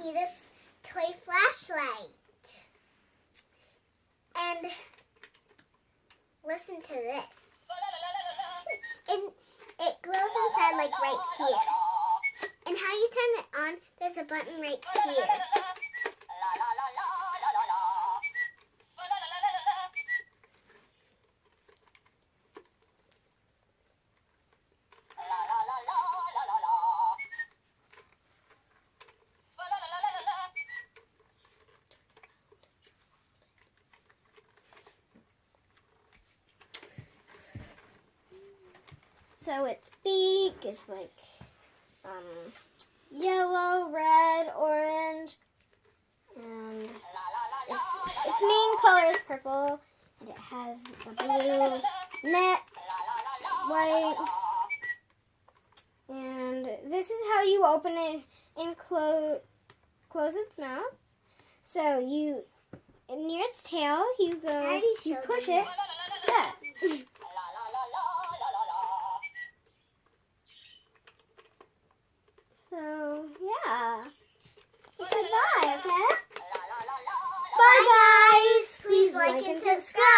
me this toy flashlight. And listen to this. It glows inside like right here. And how you turn it on, there's a button right here. So its beak is like yellow, red, orange, and its main color is purple, and it has a blue neck, white, and this is how you open it and close its mouth. So you, near its tail, you push it. Yeah. So, yeah. Goodbye, okay? Bye, guys. Please like and subscribe.